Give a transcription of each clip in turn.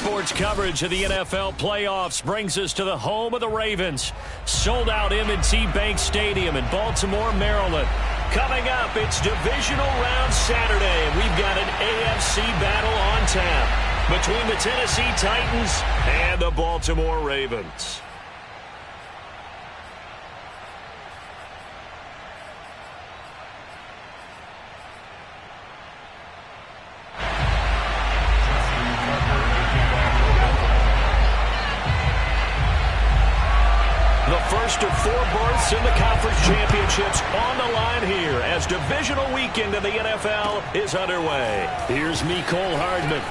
Sports coverage of the NFL playoffs brings us to the home of the Ravens. Sold out M&T Bank Stadium in Baltimore, Maryland. Coming up, it's divisional round Saturday, and we've got an AFC battle on tap between the Tennessee Titans and the Baltimore Ravens. First of 4 berths in the conference championships on the line here as divisional weekend in the NFL is underway. Here's Mecole Hardman.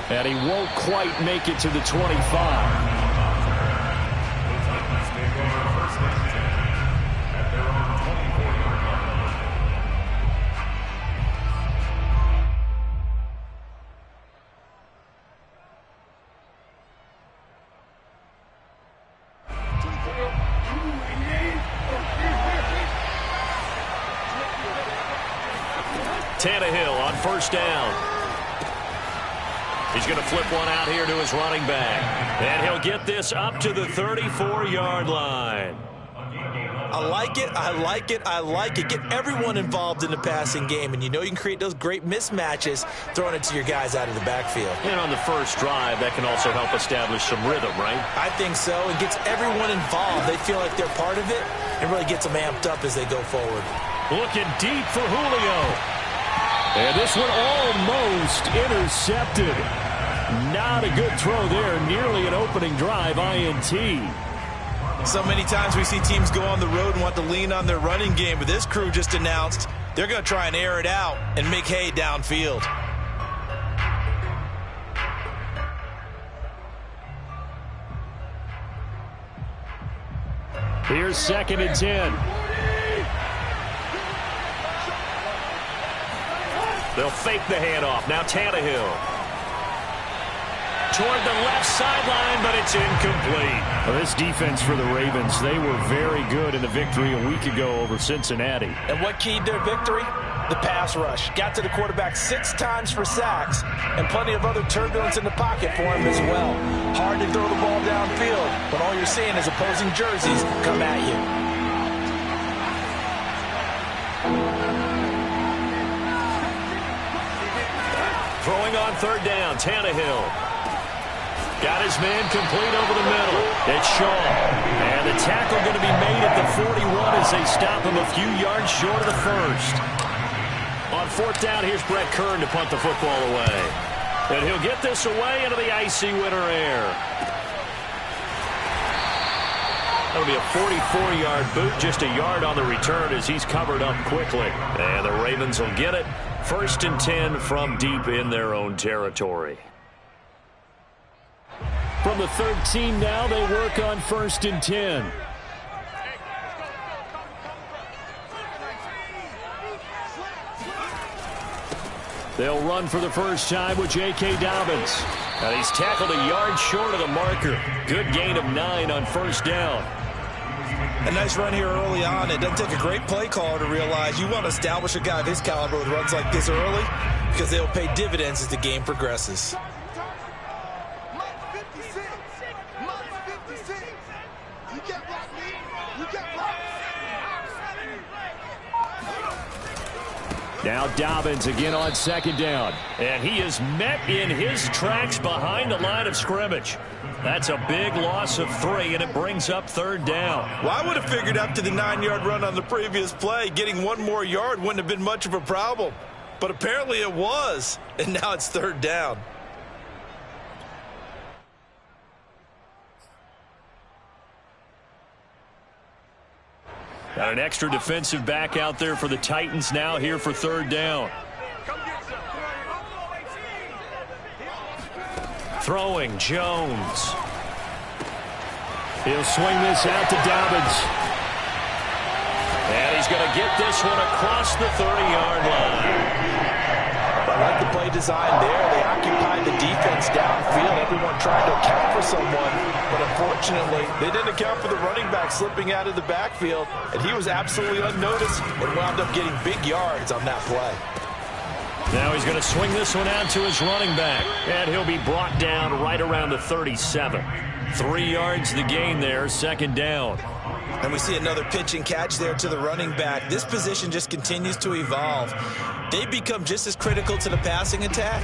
And he won't quite make it to the 25. Tannehill on first down. He's going to flip one out here to his running back. And he'll get this up to the 34-yard line. I like it, I like it, I like it. Get everyone involved in the passing game, and you know you can create those great mismatches throwing it to your guys out of the backfield. And on the first drive, that can also help establish some rhythm, right? I think so. It gets everyone involved. They feel like they're part of it and really gets them amped up as they go forward. Looking deep for Julio. And this one almost intercepted. Not a good throw there. Nearly an opening drive INT. So many times we see teams go on the road and want to lean on their running game, but this crew just announced they're going to try and air it out and make hay downfield. Here's 2nd and 10. They'll fake the handoff. Now Tannehill. Toward the left sideline, but it's incomplete. Well, this defense for the Ravens, they were very good in the victory a week ago over Cincinnati. And what keyed their victory? The pass rush. Got to the quarterback 6 times for sacks, and plenty of other turbulence in the pocket for him as well. Hard to throw the ball downfield, but all you're seeing is opposing jerseys come at you. Throwing on 3rd down, Tannehill. Got his man complete over the middle. It's Shaw. And the tackle going to be made at the 41 as they stop him a few yards short of the first. On 4th down, here's Brett Kern to punt the football away. And he'll get this away into the icy winter air. That'll be a 44-yard boot, just a yard on the return as he's covered up quickly. And the Ravens will get it. 1st and 10 from deep in their own territory. From the 13 now, they work on 1st and 10. They'll run for the first time with J.K. Dobbins. And he's tackled a yard short of the marker. Good gain of 9 on 1st down. A nice run here early on. It doesn't take a great play caller to realize you want to establish a guy of his caliber with runs like this early because they'll pay dividends as the game progresses. Now Dobbins again on 2nd down. And he is met in his tracks behind the line of scrimmage. That's a big loss of 3, and it brings up 3rd down. Well, I would have figured after the 9-yard run on the previous play, getting 1 more yard wouldn't have been much of a problem. But apparently it was, and now it's 3rd down. Got an extra defensive back out there for the Titans now here for 3rd down. Throwing Jones. He'll swing this out to Dobbins. And he's going to get this one across the 30-yard line. I like the play design there. They occupied the defense downfield. Everyone tried to account for someone, but unfortunately, they didn't account for the running back slipping out of the backfield, and he was absolutely unnoticed and wound up getting big yards on that play. Now he's going to swing this one out to his running back, and he'll be brought down right around the 37. 3 yards the gain there, second down. And we see another pitch and catch there to the running back. This position just continues to evolve. They become just as critical to the passing attack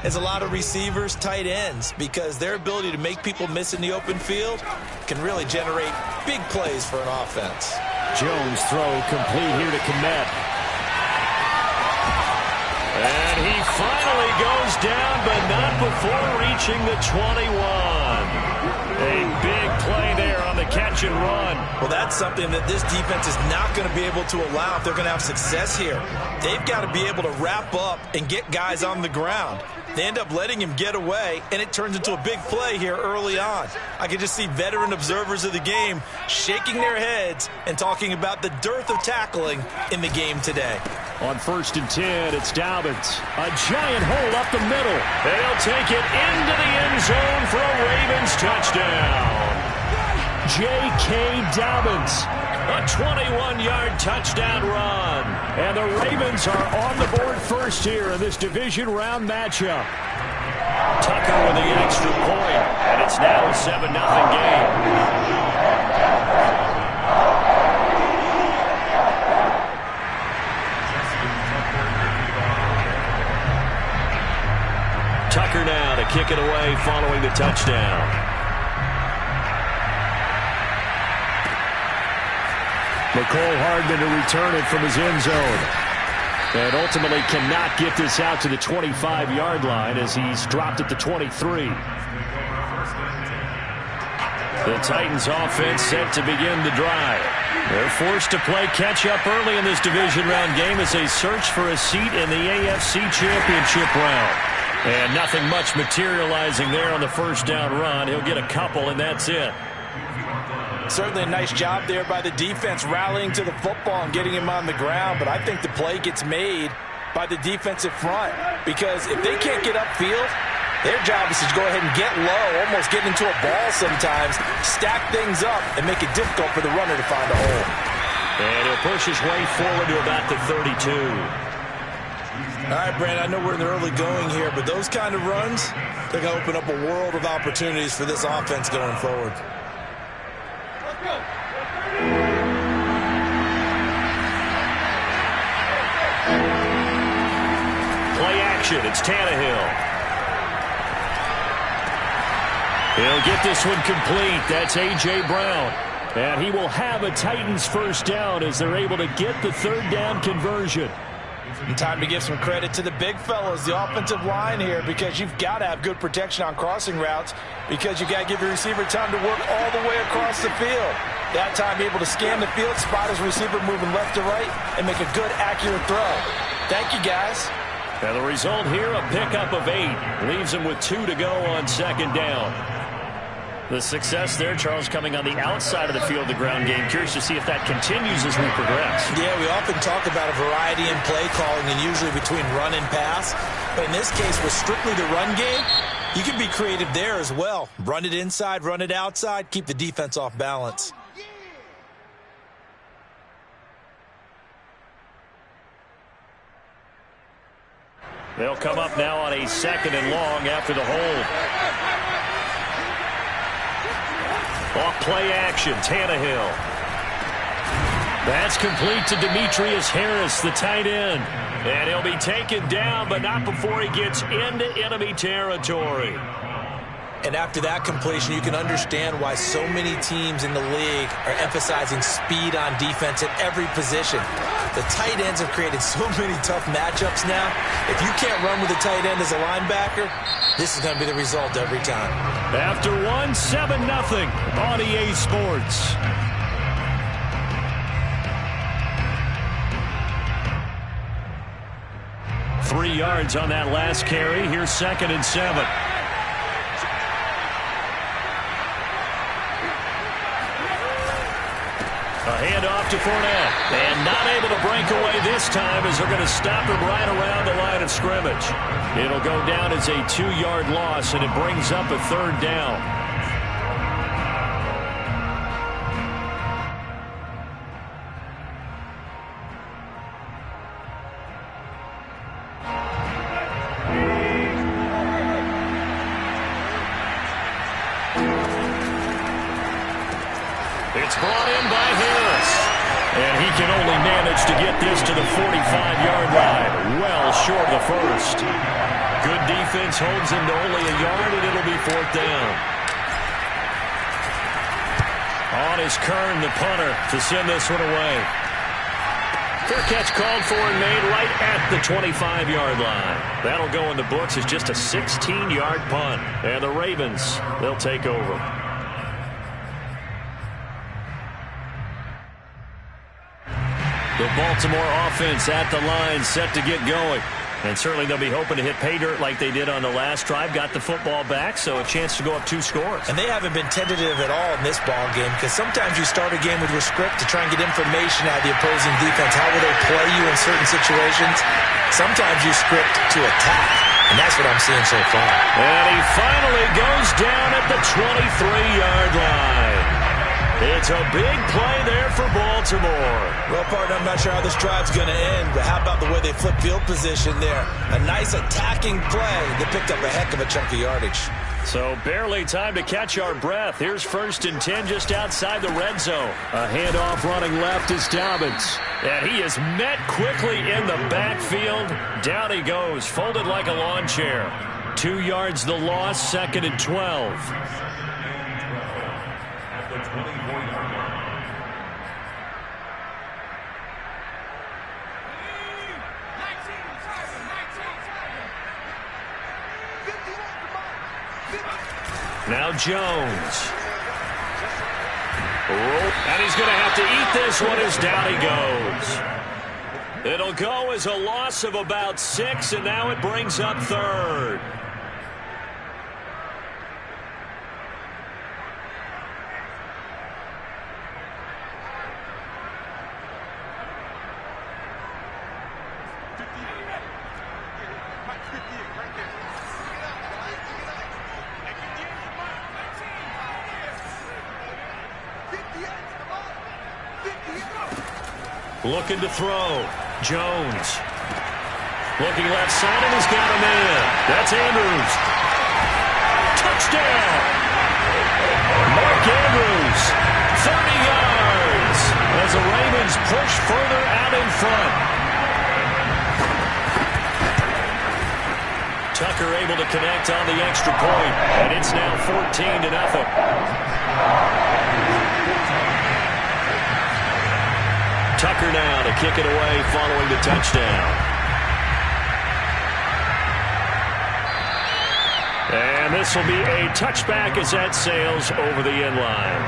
as a lot of receivers, tight ends, because their ability to make people miss in the open field can really generate big plays for an offense. Jones throw complete here to Kmet. And he finally goes down, but not before reaching the 21. A big play there on the catch and run. Well, that's something that this defense is not going to be able to allow if they're going to have success here. They've got to be able to wrap up and get guys on the ground. They end up letting him get away, and it turns into a big play here early on. I can just see veteran observers of the game shaking their heads and talking about the dearth of tackling in the game today. On 1st and 10, it's Dobbins. A giant hole up the middle. They'll take it into the end zone for a Ravens touchdown. J.K. Dobbins, a 21-yard touchdown run. And the Ravens are on the board first here in this division round matchup. Tucker with the extra point, and it's now a 7-0 game. Tucker now to kick it away following the touchdown. McCole Hardman to return it from his end zone. And ultimately cannot get this out to the 25-yard line as he's dropped at the 23. The Titans offense set to begin the drive. They're forced to play catch-up early in this division round game as they search for a seat in the AFC Championship round. And nothing much materializing there on the first down run. He'll get a couple, and that's it. Certainly a nice job there by the defense rallying to the football and getting him on the ground, but I think the play gets made by the defensive front because if they can't get upfield, their job is to go ahead and get low, almost get into a ball sometimes, stack things up, and make it difficult for the runner to find a hole. And he'll push his way forward to about the 32. All right, Brandon, I know we're in the early going here, but those kind of runs, they're going to open up a world of opportunities for this offense going forward. Play action. It's Tannehill. He'll get this one complete. That's A.J. Brown. And he will have a Titans first down as they're able to get the third down conversion. And time to give some credit to the big fellas, the offensive line here, because you've got to have good protection on crossing routes because you've got to give your receiver time to work all the way across the field. That time be able to scan the field, spot his receiver moving left to right, and make a good, accurate throw. Thank you, guys. And the result here, a pickup of 8. Leaves him with 2 to go on second down. The success there, Charles, coming on the outside of the field, the ground game. Curious to see if that continues as we progress. Yeah, we often talk about a variety in play calling and usually between run and pass. But in this case, with strictly the run game, you can be creative there as well. Run it inside, run it outside, keep the defense off balance. They'll come up now on a 2nd and long after the hold. Off play action, Tannehill. That's complete to Demetrius Harris, the tight end. And he'll be taken down, but not before he gets into enemy territory. And after that completion, you can understand why so many teams in the league are emphasizing speed on defense at every position. The tight ends have created so many tough matchups now. If you can't run with a tight end as a linebacker, this is going to be the result every time. After 7-0 on EA Sports. Three yards on that last carry. Here's 2nd and 7. A handoff to Fournette. And not able to break away this time as they're going to stop him right around the line of scrimmage. It'll go down as a 2-yard loss, and it brings up a 3rd down. managed to get this to the 45-yard line, well short of the first. Good defense holds him to only a yard, and it'll be 4th down. On is Kern, the punter, to send this one away. Fair catch called for and made right at the 25-yard line. That'll go in the books as just a 16-yard punt. And the Ravens, they'll take over. The Baltimore offense at the line, set to get going. And certainly they'll be hoping to hit pay dirt like they did on the last drive. Got the football back, so a chance to go up 2 scores. And they haven't been tentative at all in this ball game, because sometimes you start a game with your script to try and get information out of the opposing defense. How will they play you in certain situations? Sometimes you script to attack, and that's what I'm seeing so far. And he finally goes down at the 23-yard line. It's a big play there for Baltimore. Well, partner, I'm not sure how this drive's going to end, but how about the way they flip field position there? A nice attacking play. They picked up a heck of a chunk of yardage. So barely time to catch our breath. Here's 1st and 10 just outside the red zone. A handoff running left is Dobbins. And he is met quickly in the backfield. Down he goes, folded like a lawn chair. 2 yards the loss, 2nd and 12. Now Jones. And he's going to have to eat this one as down he goes. It'll go as a loss of about 6, and now it brings up 3rd. Looking to throw. Jones. Looking left side, and he's got him in. That's Andrews. Touchdown! Mark Andrews, 30 yards, as the Ravens push further out in front. Tucker able to connect on the extra point, and it's now 14-0. Tucker now to kick it away following the touchdown. And this will be a touchback as that sails over the end line.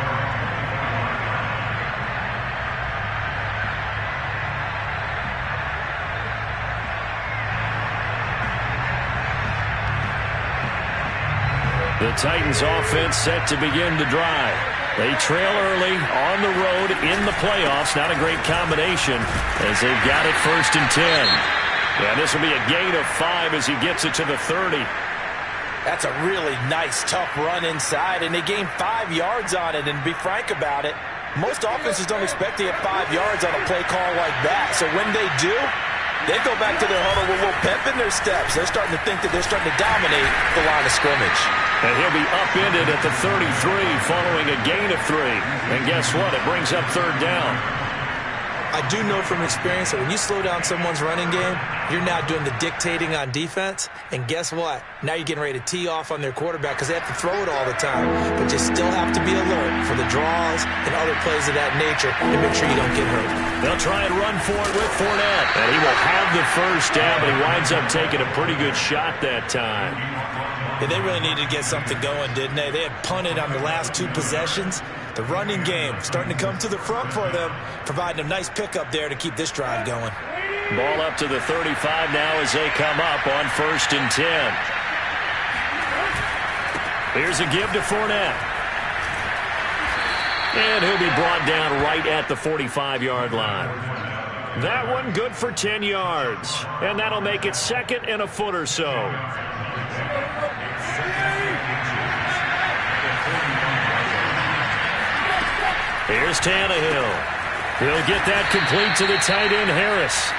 The Titans offense set to begin the drive. They trail early on the road in the playoffs. Not a great combination as they've got it 1st and 10. Yeah, this will be a gain of 5 as he gets it to the 30. That's a really nice, tough run inside, and they gained 5 yards on it. And to be frank about it, most offenses don't expect to get 5 yards on a play call like that. So when they do, they go back to their huddle with a little pep in their steps. They're starting to think that they're starting to dominate the line of scrimmage. And he'll be upended at the 33 following a gain of 3. And guess what? It brings up 3rd down. I do know from experience that when you slow down someone's running game, you're now doing the dictating on defense. And guess what? Now you're getting ready to tee off on their quarterback because they have to throw it all the time. But you still have to be alert for the draws and other plays of that nature to make sure you don't get hurt. They'll try and run for it with Fournette. And he will have the 1st down, but he winds up taking a pretty good shot that time. Yeah, they really needed to get something going, didn't they? They had punted on the last 2 possessions. The running game starting to come to the front for them, providing a nice pickup there to keep this drive going. Ball up to the 35 now as they come up on 1st and 10. Here's a give to Fournette. And he'll be brought down right at the 45-yard line. That one good for 10 yards. And that'll make it 2nd and a foot or so. Here's Tannehill. He'll get that complete to the tight end, Harris.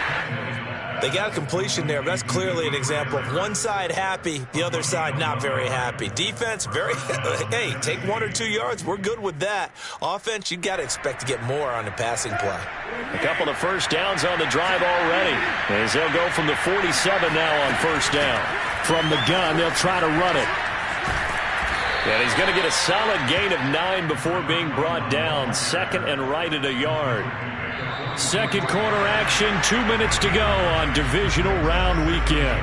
They got a completion there. That's clearly an example of one side happy, the other side not very happy. Defense, hey, take 1 or 2 yards. We're good with that. Offense, you got to expect to get more on the passing play. A couple of first downs on the drive already, as they'll go from the 47 now on first down. From the gun, they'll try to run it. And he's going to get a solid gain of 9 before being brought down. Second and right at a yard. Second quarter action, 2 minutes to go on divisional round weekend.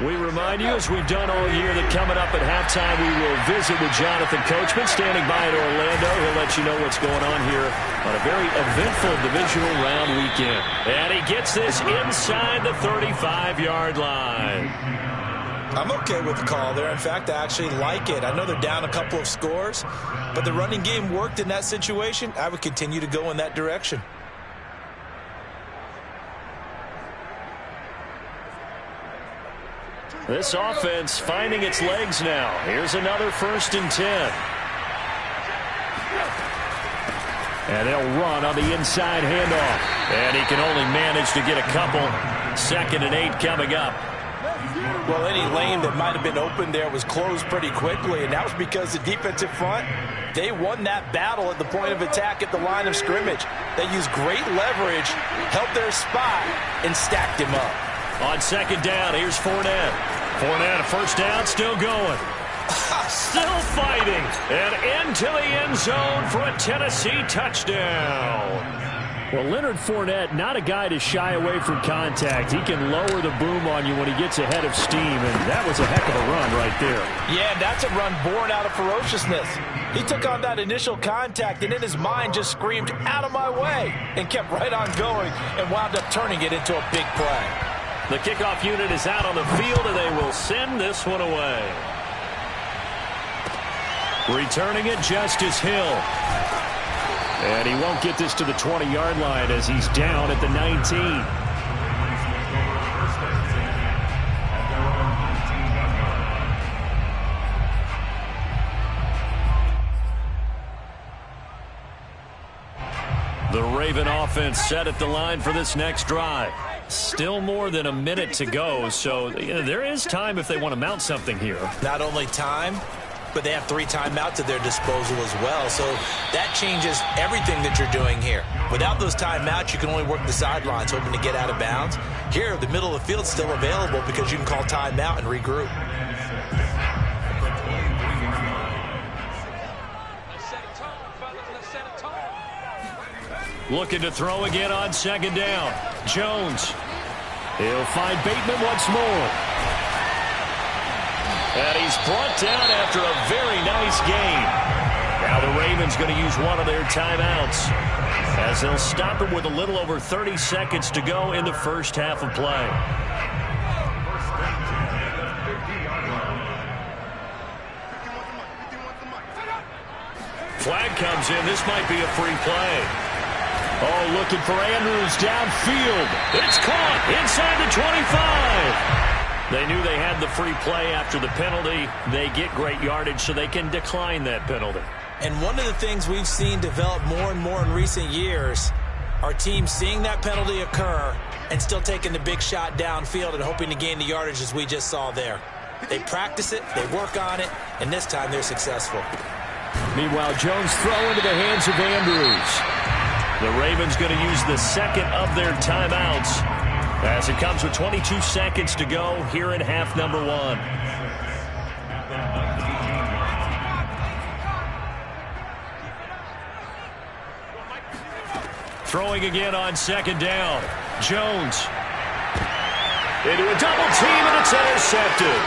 We remind you, as we've done all year, that coming up at halftime, we will visit with Jonathan Coachman, standing by in Orlando. He'll let you know what's going on here on a very eventful divisional round weekend. And he gets this inside the 35-yard line. I'm okay with the call there. In fact, I actually like it. I know they're down a couple of scores, but the running game worked in that situation. I would continue to go in that direction. This offense finding its legs now. Here's another 1st and 10. And they'll run on the inside handoff. And he can only manage to get a couple. 2nd and 8 coming up. Well, any lane that might have been open there was closed pretty quickly, and that was because the defensive front, they won that battle at the point of attack at the line of scrimmage. They used great leverage, held their spot, and stacked him up. On 2nd down, here's Fournette. Fournette, first down, still going. Still fighting. And into the end zone for a Tennessee touchdown. Well, Leonard Fournette, not a guy to shy away from contact. He can lower the boom on you when he gets ahead of steam, and that was a heck of a run right there. Yeah, that's a run born out of ferociousness. He took on that initial contact, and in his mind just screamed, "Out of my way," and kept right on going and wound up turning it into a big play. The kickoff unit is out on the field, and they will send this one away. Returning it, Justice Hill. And he won't get this to the 20-yard line as he's down at the 19. The Raven offense set at the line for this next drive. Still more than a minute to go, so there is time if they want to mount something here. Not only time, but they have 3 timeouts at their disposal as well. So that changes everything that you're doing here. Without those timeouts, you can only work the sidelines, hoping to get out of bounds. Here, the middle of the field's still available because you can call timeout and regroup. Looking to throw again on 2nd down. Jones. He'll find Bateman once more. And he's brought down after a very nice gain. Now the Ravens going to use one of their timeouts, as they'll stop him with a little over 30 seconds to go in the first half of play. Flag comes in. This might be a free play. Oh, looking for Andrews downfield. It's caught inside the 25. They knew they had the free play after the penalty. They get great yardage, so they can decline that penalty. And one of the things we've seen develop more and more in recent years are teams seeing that penalty occur and still taking the big shot downfield and hoping to gain the yardage as we just saw there. They practice it, they work on it, and this time they're successful. Meanwhile, Jones throw into the hands of Andrews. The Ravens going to use the second of their timeouts as it comes with 22 seconds to go here in half number 1. Throwing again on 2nd down. Jones into a double team, and it's intercepted.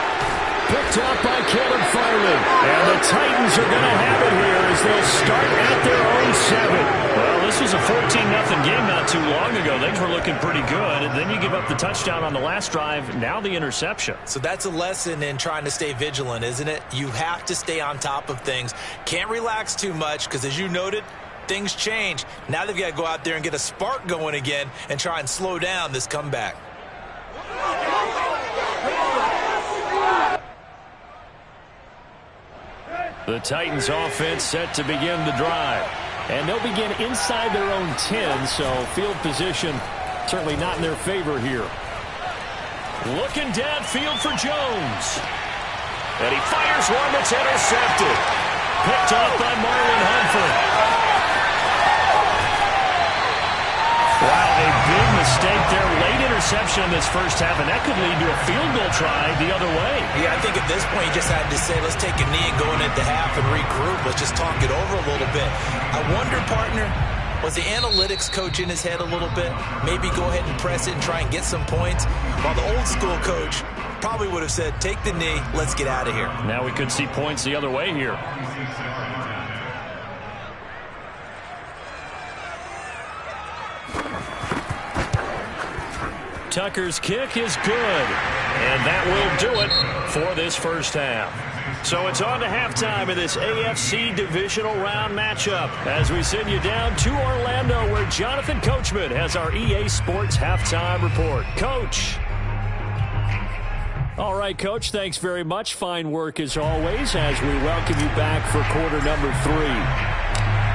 Picked up by Caleb Farley. And the Titans are going to have it here as they'll start at their own 7. Well, this was a 14-0 game not too long ago. Things were looking pretty good. And then you give up the touchdown on the last drive. Now the interception. So that's a lesson in trying to stay vigilant, isn't it? You have to stay on top of things. Can't relax too much because, as you noted, things change. Now they've got to go out there and get a spark going again and try and slow down this comeback. The Titans offense set to begin the drive. And they'll begin inside their own 10, so field position certainly not in their favor here. Looking downfield for Jones. And he fires one that's intercepted. Picked off by Marlon Humphrey. Wow, a big mistake there. Late interception in this first half, and that could lead to a field goal try the other way. Yeah, I think at this point you just had to say, let's take a knee and go in at the half and regroup. Let's just talk it over a little bit. I wonder, partner, was the analytics coach in his head a little bit? Maybe go ahead and press it and try and get some points? While the old school coach probably would have said, take the knee, let's get out of here. Now we could see points the other way here. Tucker's kick is good, and that will do it for this first half. So it's on to halftime in this AFC divisional round matchup as we send you down to Orlando, where Jonathan Coachman has our EA Sports halftime report. Coach. All right, Coach, thanks very much. Fine work as always as we welcome you back for quarter number 3.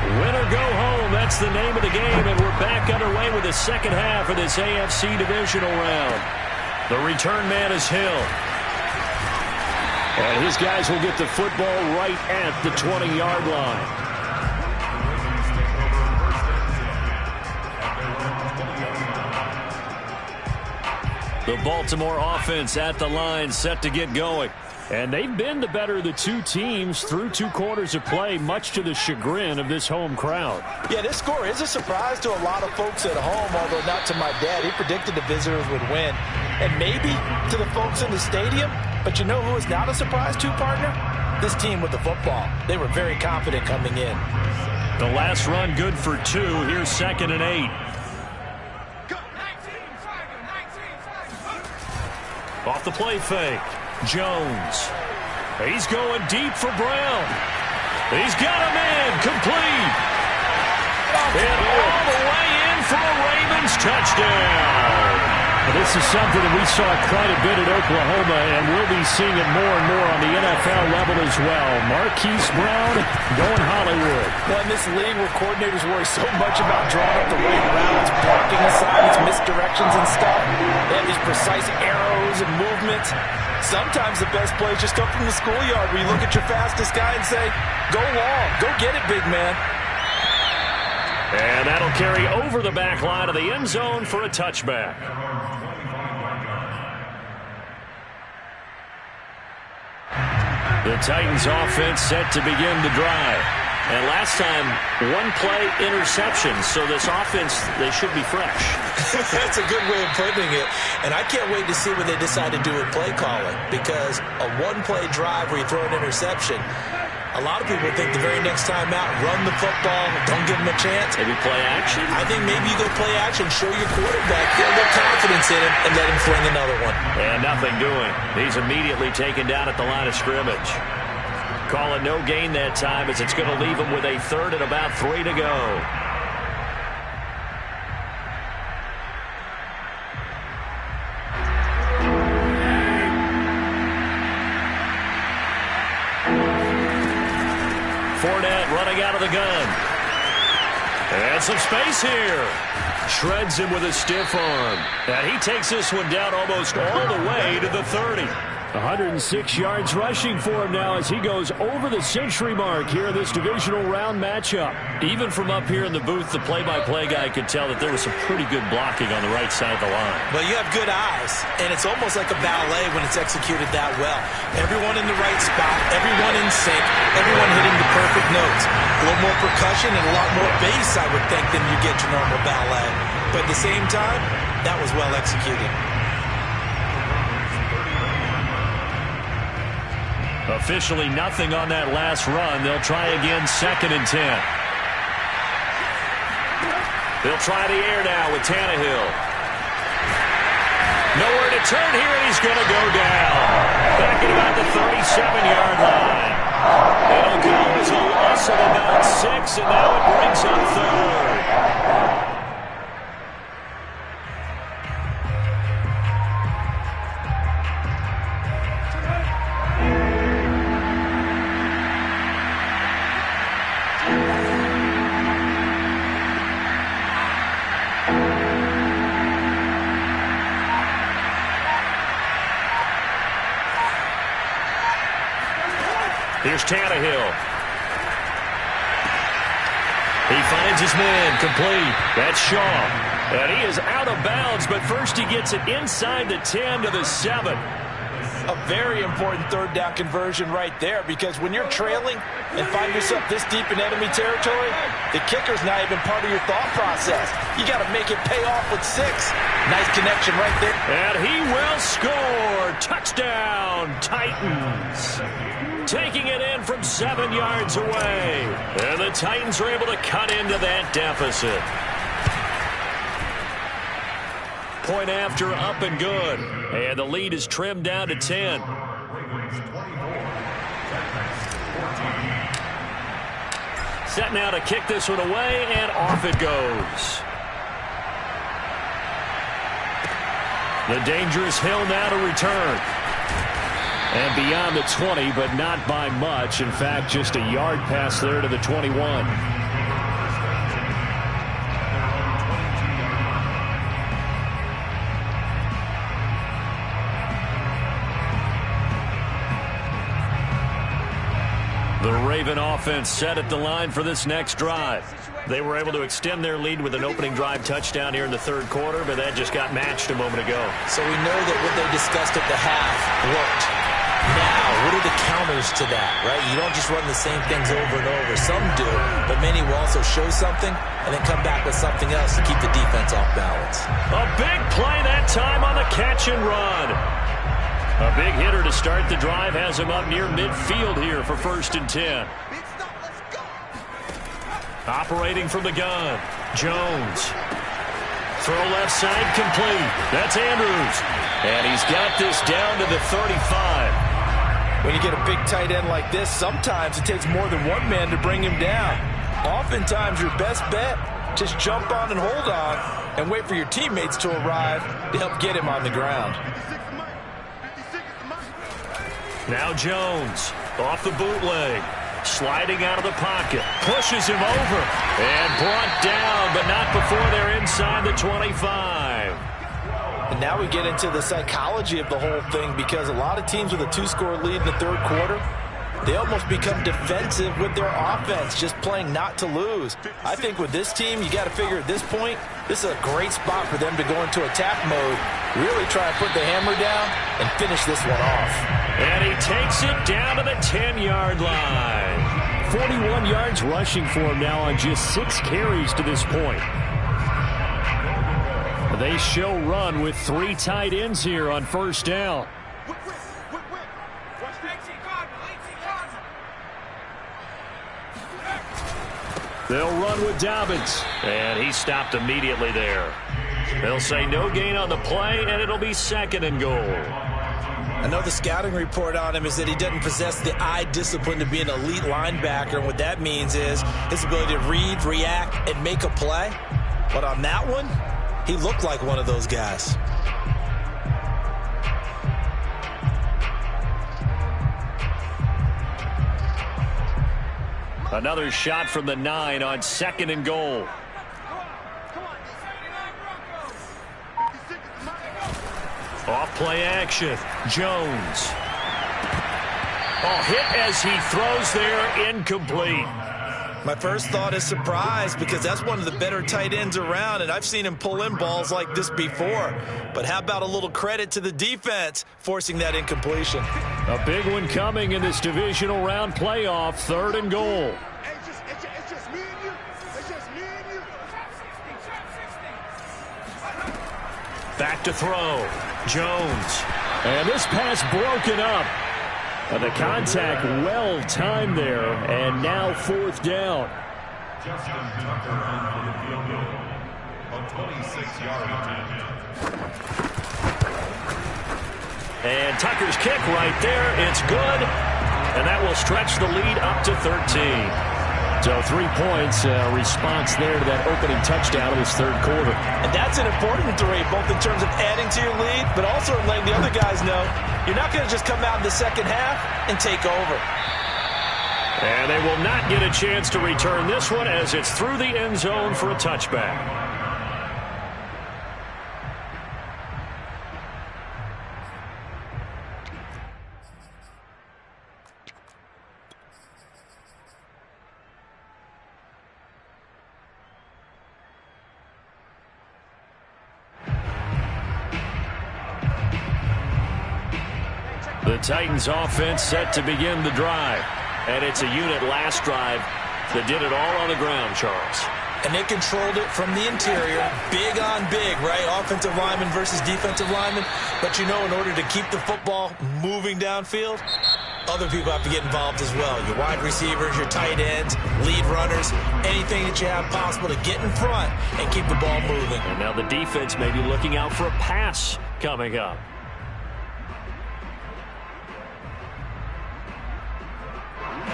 Win or go home, that's the name of the game, and we're back underway with the second half of this AFC divisional round. The return man is Hill. And his guys will get the football right at the 20-yard line. The Baltimore offense at the line, set to get going. And they've been the better of the two teams through 2 quarters of play, much to the chagrin of this home crowd. Yeah, this score is a surprise to a lot of folks at home, although not to my dad. He predicted the visitors would win. And maybe to the folks in the stadium. But you know who is not a surprise to, partner? This team with the football. They were very confident coming in. The last run good for 2. Here's 2nd and 8. Off the play fake. Jones. He's going deep for Brown. He's got a man complete. And all the way in for a Ravens touchdown. This is something that we saw quite a bit at Oklahoma, and we'll be seeing it more and more on the NFL level as well. Marquise Brown going Hollywood. Well, in this league where coordinators worry so much about drawing up the right routes, blocking assignments, misdirections and stuff, they have these precise arrows and movements. Sometimes the best plays just come from the schoolyard where you look at your fastest guy and say, go long, go get it, big man. And that'll carry over the back line of the end zone for a touchback. The Titans offense set to begin the drive. And last time, 1-play interception. So this offense, they should be fresh. That's a good way of putting it. And I can't wait to see what they decide to do with play calling. Because a 1-play drive where you throw an interception, a lot of people think the very next time out, run the football, don't give them a chance. Maybe play action? I think maybe you go play action, show your quarterback, get a little confidence in him, and let him fling another one. And nothing doing. He's immediately taken down at the line of scrimmage. Call it no gain that time as it's going to leave him with a 3rd and about 3 to go. Fournette running out of the gun. And some space here. Shreds him with a stiff arm. And he takes this one down almost all the way to the 30. 106 yards rushing for him now as he goes over the century mark here in this divisional round matchup. Even from up here in the booth, the play-by-play guy could tell that there was some pretty good blocking on the right side of the line. Well, you have good eyes, and it's almost like a ballet when it's executed that well. Everyone in the right spot, everyone in sync, everyone hitting the perfect notes. A little more percussion and a lot more bass, I would think, than you get your normal ballet. But at the same time, that was well executed. Officially nothing on that last run. They'll try again, 2nd and 10. They'll try the air now with Tannehill. Nowhere to turn here, and he's going to go down. Back at about the 37-yard line. It'll go as a loss of about 6, and now it brings up 3rd. Here's Tannehill. He finds his man, complete. That's Shaw. And he is out of bounds, but first he gets it inside the 10 to the 7. A very important third down conversion right there, because when you're trailing and find yourself this deep in enemy territory, the kicker's not even part of your thought process. You got to make it pay off with 6. Nice connection right there. And he will score. Touchdown, Titans. Taking it in from 7 yards away. And the Titans are able to cut into that deficit. Point after, up and good. And the lead is trimmed down to 10. Set now to kick this one away, and off it goes. The dangerous Hill now to return. And beyond the 20, but not by much. In fact, just a yard pass there to the 21. The Raven offense set at the line for this next drive. They were able to extend their lead with an opening drive touchdown here in the third quarter, but that just got matched a moment ago. So we know that what they discussed at the half worked. Now, what are the counters to that, right? You don't just run the same things over and over. Some do, but many will also show something and then come back with something else to keep the defense off balance. A big play that time on the catch and run. A big hitter to start the drive has him up near midfield here for 1st and 10. Operating from the gun, Jones. Throw left side complete. That's Andrews. And he's got this down to the 35. When you get a big tight end like this, sometimes it takes more than one man to bring him down. Oftentimes your best bet, just jump on and hold on and wait for your teammates to arrive to help get him on the ground. Now Jones, off the bootleg, sliding out of the pocket, pushes him over, and brought down, but not before they're inside the 25. And now we get into the psychology of the whole thing, because a lot of teams with a 2-score lead in the third quarter, they almost become defensive with their offense, just playing not to lose. I think with this team, you got to figure at this point, this is a great spot for them to go into attack mode, really try and put the hammer down and finish this one off. And he takes it down to the 10-yard line. 41 yards rushing for him now on just 6 carries to this point. They show run with 3 tight ends here on 1st down. They'll run with Dobbins, and he stopped immediately there. They'll say no gain on the play, and it'll be 2nd and goal. I know the scouting report on him is that he doesn't possess the eye discipline to be an elite linebacker, and what that means is his ability to read, react, and make a play. But on that one, he looked like one of those guys. Another shot from the 9 on 2nd and goal. Off play action. Jones. Oh, hit as he throws there, incomplete. My first thought is surprise, because that's one of the better tight ends around, and I've seen him pull in balls like this before. But how about a little credit to the defense forcing that incompletion? A big one coming in this divisional round playoff, 3rd and goal. Back to throw. Jones. And this pass broken up. And the contact well timed there, and now 4th down. Justin Tucker on for the field goal. A 26-yard attempt. And Tucker's kick right there. It's good. And that will stretch the lead up to 13. So 3 points, response there to that opening touchdown of this third quarter. And that's an important 3, both in terms of adding to your lead, but also letting the other guys know you're not going to just come out in the second half and take over. And they will not get a chance to return this one as it's through the end zone for a touchback. The Titans offense set to begin the drive. And it's a unit last drive that did it all on the ground, Charles. And they controlled it from the interior. Big on big, right? Offensive lineman versus defensive lineman. But, you know, in order to keep the football moving downfield, other people have to get involved as well. Your wide receivers, your tight ends, lead runners, anything that you have possible to get in front and keep the ball moving. And now the defense may be looking out for a pass coming up.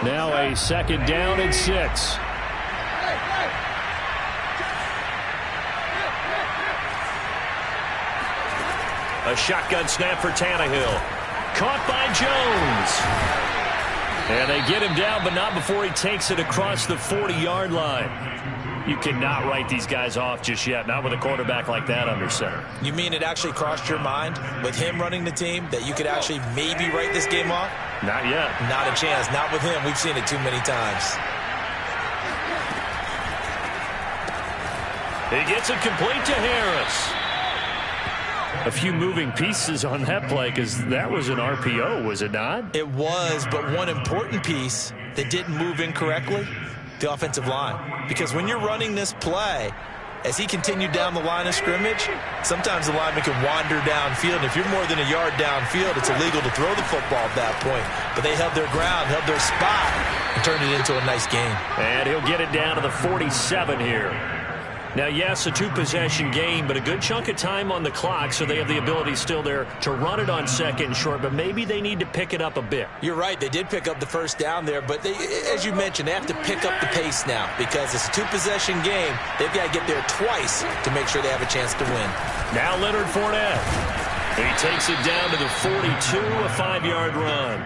Now a second down and 6. A shotgun snap for Tannehill. Caught by Jones. And they get him down, but not before he takes it across the 40-yard line. You cannot write these guys off just yet, not with a quarterback like that under center. You mean it actually crossed your mind with him running the team that you could actually maybe write this game off? Not yet. Not a chance. Not with him. We've seen it too many times. He gets it complete to Harris. A few moving pieces on that play because that was an RPO, was it not? It was, but one important piece that didn't move incorrectly, the offensive line. Because when you're running this play, as he continued down the line of scrimmage, sometimes the lineman can wander downfield. And if you're more than a yard downfield, it's illegal to throw the football at that point. But they held their ground, held their spot, and turned it into a nice game. And he'll get it down to the 47 here. Now, yes, a two-possession game, but a good chunk of time on the clock, so they have the ability still there to run it on second and short, but maybe they need to pick it up a bit. You're right. They did pick up the first down there, but they, as you mentioned, they have to pick up the pace now because it's a two-possession game. They've got to get there twice to make sure they have a chance to win. Now Leonard Fournette. He takes it down to the 42, a 5-yard run.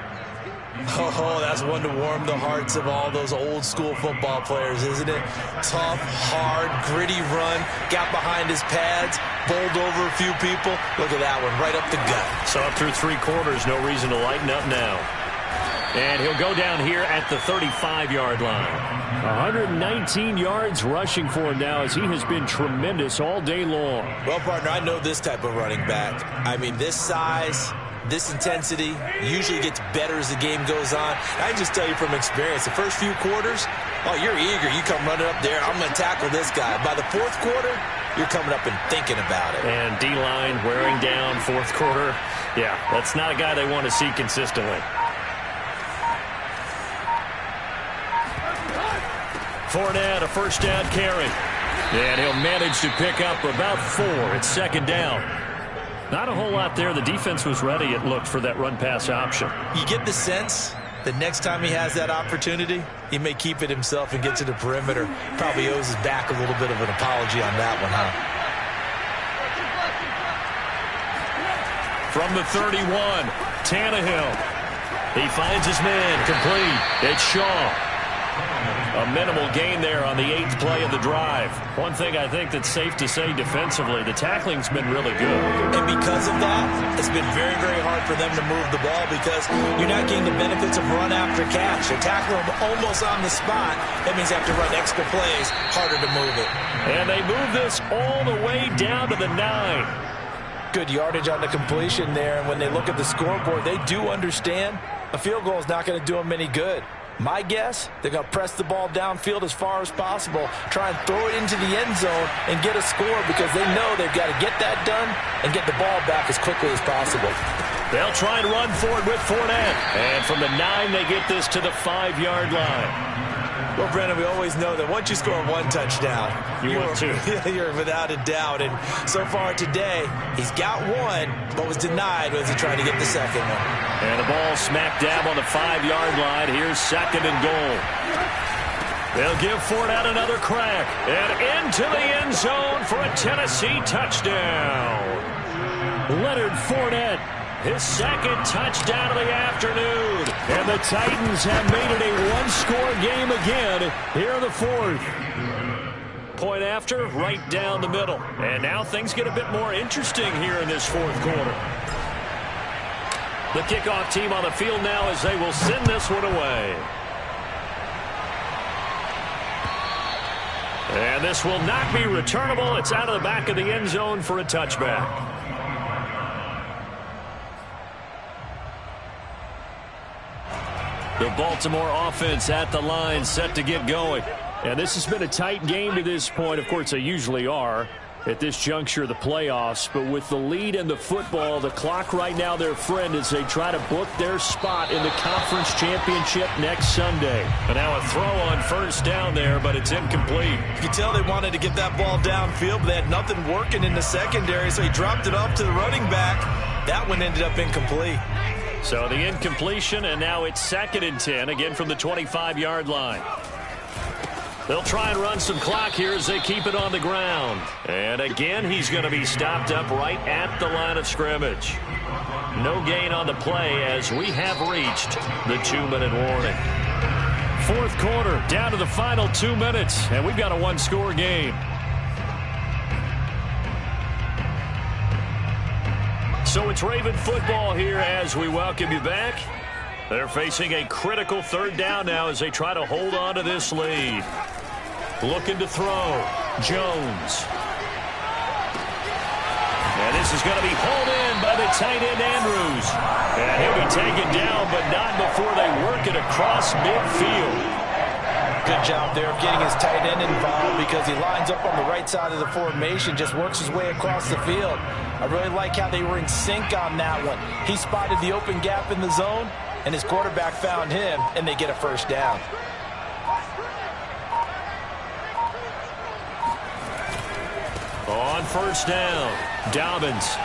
Oh, that's one to warm the hearts of all those old-school football players, isn't it? Tough, hard, gritty run. Got behind his pads, bowled over a few people. Look at that one, right up the gut. Saw through 3 quarters, no reason to lighten up now. And he'll go down here at the 35-yard line. 119 yards rushing for him now as he has been tremendous all day long. Well, partner, I know this type of running back. I mean, this size, this intensity usually gets better as the game goes on. I can just tell you from experience, the first few quarters, oh, you're eager. You come running up there, I'm going to tackle this guy. By the 4th quarter, you're coming up and thinking about it. And D-line wearing down 4th quarter. Yeah, that's not a guy they want to see consistently. Fournette, a first down carry. And he'll manage to pick up about 4. It's second down. Not a whole lot there. The defense was ready, it looked, for that run-pass option. You get the sense that next time he has that opportunity, he may keep it himself and get to the perimeter. Probably owes his back a little bit of an apology on that one, huh? From the 31, Tannehill. He finds his man complete. It's Shaw. A minimal gain there on the 8th play of the drive. One thing I think that's safe to say defensively, the tackling's been really good. And because of that, it's been very, very hard for them to move the ball because you're not getting the benefits of run after catch. They're tackling them almost on the spot. That means they have to run extra plays, harder to move it. And they move this all the way down to the 9. Good yardage on the completion there. And when they look at the scoreboard, they do understand a field goal is not going to do them any good. My guess, they're going to press the ball downfield as far as possible, try and throw it into the end zone and get a score because they know they've got to get that done and get the ball back as quickly as possible. They'll try and run for it with Fournette. And from the 9, they get this to the 5-yard line. Well, Brennan, we always know that once you score 1 touchdown, you're without a doubt. And so far today, he's got 1, but was denied as he tried to get the second one. And the ball smack dab on the 5-yard line. Here's second and goal. They'll give Fournette another crack. And into the end zone for a Tennessee touchdown. Leonard Fournette, his second touchdown of the afternoon. And the Titans have made it a 1-score game again here in the 4th. Point after, right down the middle. And now things get a bit more interesting here in this 4th quarter. The kickoff team on the field now as they will send this one away. And this will not be returnable. It's out of the back of the end zone for a touchback. The Baltimore offense at the line, set to get going. And this has been a tight game to this point. Of course, they usually are at this juncture of the playoffs. But with the lead in the football, the clock right now their friend as they try to book their spot in the conference championship next Sunday. And now a throw on first down there, but it's incomplete. You can tell they wanted to get that ball downfield, but they had nothing working in the secondary, so he dropped it off to the running back. That one ended up incomplete. So the incompletion, and now it's 2nd and 10, again from the 25-yard line. They'll try and run some clock here as they keep it on the ground. And again, he's going to be stopped up right at the line of scrimmage. No gain on the play as we have reached the 2-minute warning. 4th quarter, down to the final 2 minutes, and we've got a one-score game. So it's Raven football here as we welcome you back. They're facing a critical 3rd down now as they try to hold on to this lead. Looking to throw. Jones. And this is going to be hauled in by the tight end Andrews. And he'll be taken down, but not before they work it across midfield. Good job there of getting his tight end involved because he lines up on the right side of the formation, just works his way across the field. I really like how they were in sync on that one. He spotted the open gap in the zone, and his quarterback found him, and they get a first down. On first down, Dobbins.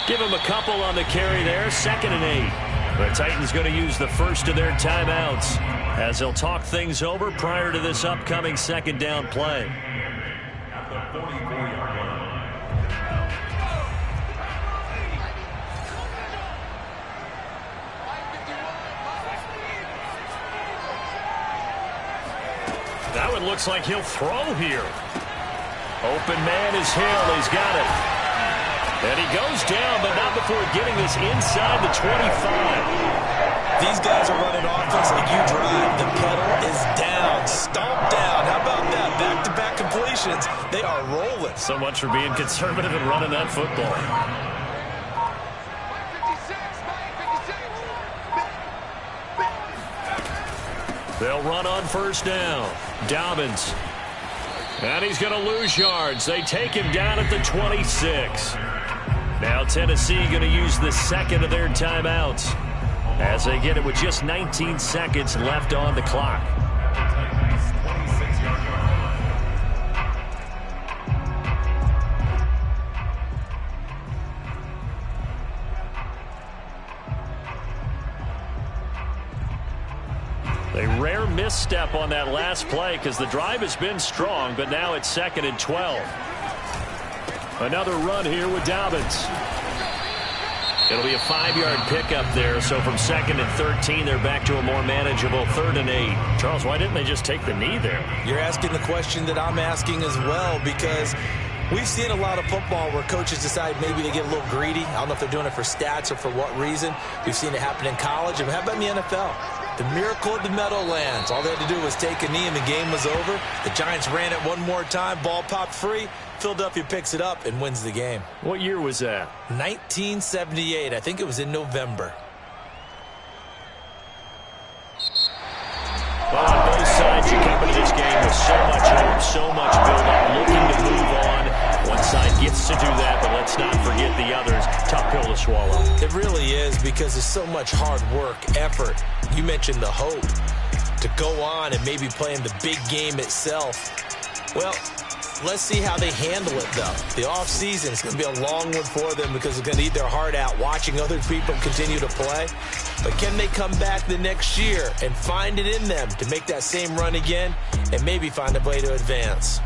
Give him a couple on the carry there, 2nd and 8. The Titans going to use the first of their timeouts as they'll talk things over prior to this upcoming 2nd down play. That one looks like he'll throw here. Open man is Hill. He's got it. And he goes down, but not before getting this inside the 25. These guys are running offense like you drive. The pedal is down, stomped down. How about that? Back-to-back completions. They are rolling. So much for being conservative and running that football. They'll run on first down. Dobbins. And he's going to lose yards. They take him down at the 26. Now Tennessee going to use the 2nd of their timeouts as they get it with just 19 seconds left on the clock. A rare misstep on that last play because the drive has been strong, but now it's 2nd and 12. Another run here with Dobbins. It'll be a 5-yard pickup there, so from 2nd and 13, they're back to a more manageable 3rd and 8. Charles, why didn't they just take the knee there? You're asking the question that I'm asking as well, because we've seen a lot of football where coaches decide maybe they get a little greedy. I don't know if they're doing it for stats or for what reason. We've seen it happen in college. And how about in the NFL? The miracle of the Meadowlands. All they had to do was take a knee and the game was over. The Giants ran it one more time. Ball popped free. Philadelphia picks it up and wins the game. What year was that? 1978. I think it was in November. Well, on both sides, you come into this game with so much hope, so much build-up, looking to move on. One side gets to do that, but let's not forget the others. Tough pill to swallow. It really is because there's so much hard work, effort. You mentioned the hope to go on and maybe play in the big game itself. Well, let's see how they handle it, though. The offseason is going to be a long one for them because they're going to eat their heart out watching other people continue to play. But can they come back the next year and find it in them to make that same run again and maybe find a way to advance?